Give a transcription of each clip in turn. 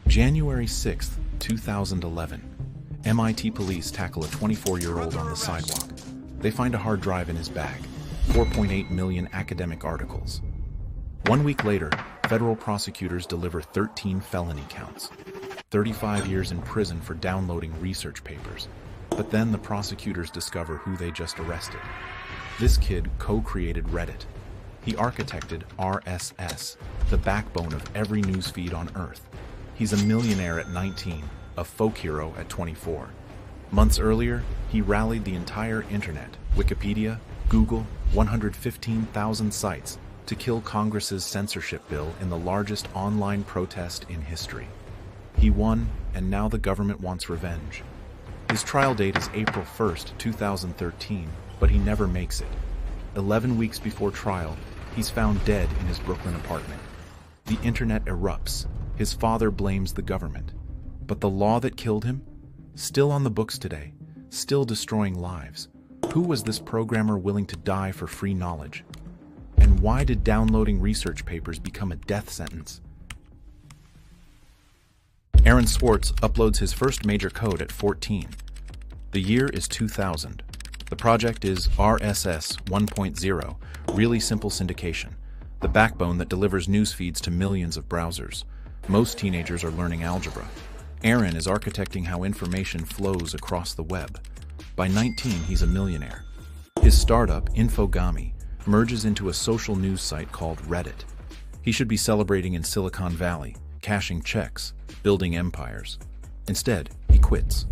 January 6, 2011. MIT police tackle a 24-year-old on the sidewalk. They find a hard drive in his bag, 4.8 million academic articles. 1 week later, federal prosecutors deliver 13 felony counts, 35 years in prison for downloading research papers. But then the prosecutors discover who they just arrested. This kid co-created Reddit. He architected RSS, the backbone of every newsfeed on Earth. He's a millionaire at 19, a folk hero at 24. Months earlier, he rallied the entire internet, Wikipedia, Google, 115,000 sites, to kill Congress's censorship bill in the largest online protest in history. He won, and now the government wants revenge. His trial date is April 1st, 2013, but he never makes it. 11 weeks before trial, he's found dead in his Brooklyn apartment. The internet erupts. His father blames the government. But the law that killed him? Still on the books today, still destroying lives. Who was this programmer willing to die for free knowledge? And why did downloading research papers become a death sentence? Aaron Swartz uploads his first major code at 14. The year is 2000. The project is RSS 1.0, really simple syndication, the backbone that delivers news feeds to millions of browsers. Most teenagers are learning algebra. Aaron is architecting how information flows across the web. By 19, he's a millionaire. His startup, Infogami, merges into a social news site called Reddit. He should be celebrating in Silicon Valley, cashing checks, building empires. Instead, he quits.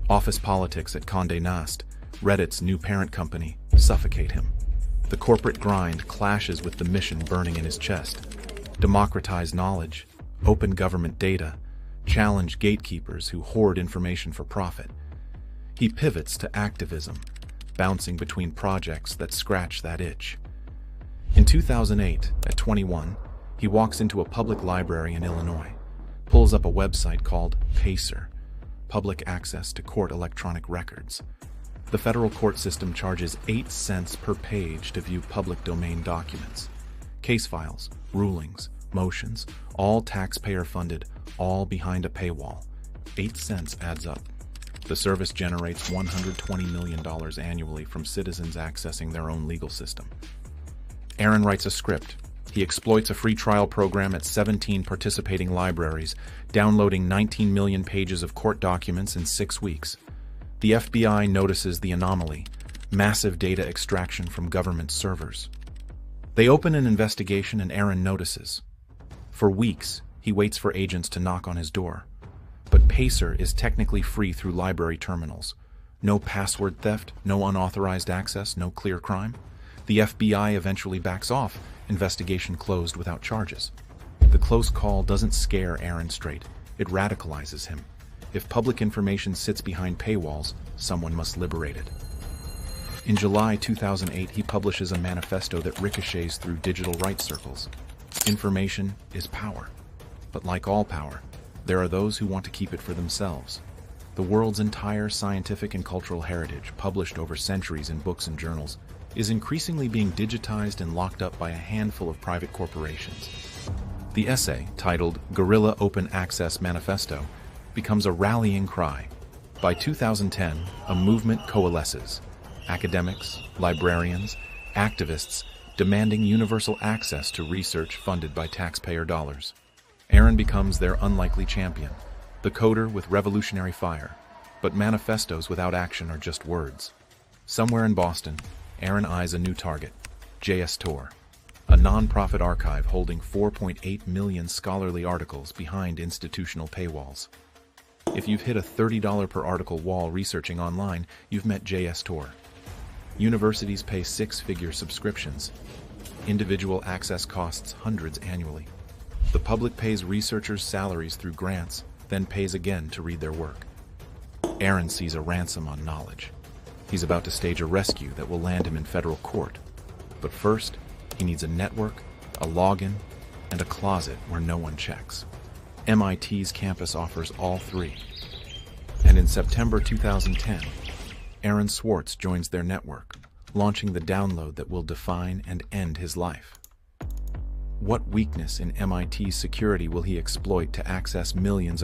Office politics at Condé Nast, Reddit's new parent company, suffocate him. The corporate grind clashes with the mission burning in his chest. Democratize knowledge, open government data, challenge gatekeepers who hoard information for profit. He pivots to activism, bouncing between projects that scratch that itch. In 2008, at 21, he walks into a public library in Illinois, pulls up a website called PACER, Public Access to Court Electronic Records. The federal court system charges 8 cents per page to view public domain documents. Case files, rulings, motions, all taxpayer-funded, all behind a paywall. 8 cents adds up. The service generates $120 million annually from citizens accessing their own legal system. Aaron writes a script. He exploits a free trial program at 17 participating libraries, downloading 19 million pages of court documents in 6 weeks. The FBI notices the anomaly, massive data extraction from government servers. They open an investigation and Aaron notices. For weeks, he waits for agents to knock on his door. But PACER is technically free through library terminals. No password theft, no unauthorized access, no clear crime. The FBI eventually backs off, investigation closed without charges. The close call doesn't scare Aaron straight, it radicalizes him. If public information sits behind paywalls, someone must liberate it. In July 2008, he publishes a manifesto that ricochets through digital rights circles. Information is power. But like all power, there are those who want to keep it for themselves. The world's entire scientific and cultural heritage, published over centuries in books and journals, is increasingly being digitized and locked up by a handful of private corporations. The essay, titled Guerrilla Open Access Manifesto, becomes a rallying cry. By 2010, a movement coalesces. Academics, librarians, activists demanding universal access to research funded by taxpayer dollars. Aaron becomes their unlikely champion, the coder with revolutionary fire. But manifestos without action are just words. Somewhere in Boston, Aaron eyes a new target, JSTOR, a non-profit archive holding 4.8 million scholarly articles behind institutional paywalls. If you've hit a $30 per article wall researching online, you've met JSTOR. Universities pay 6-figure subscriptions. Individual access costs hundreds annually. The public pays researchers' salaries through grants, then pays again to read their work. Aaron sees a ransom on knowledge. He's about to stage a rescue that will land him in federal court. But first, he needs a network, a login, and a closet where no one checks. MIT's campus offers all three. And in September 2010, Aaron Swartz joins their network, launching the download that will define and end his life. What weakness in MIT's security will he exploit to access millions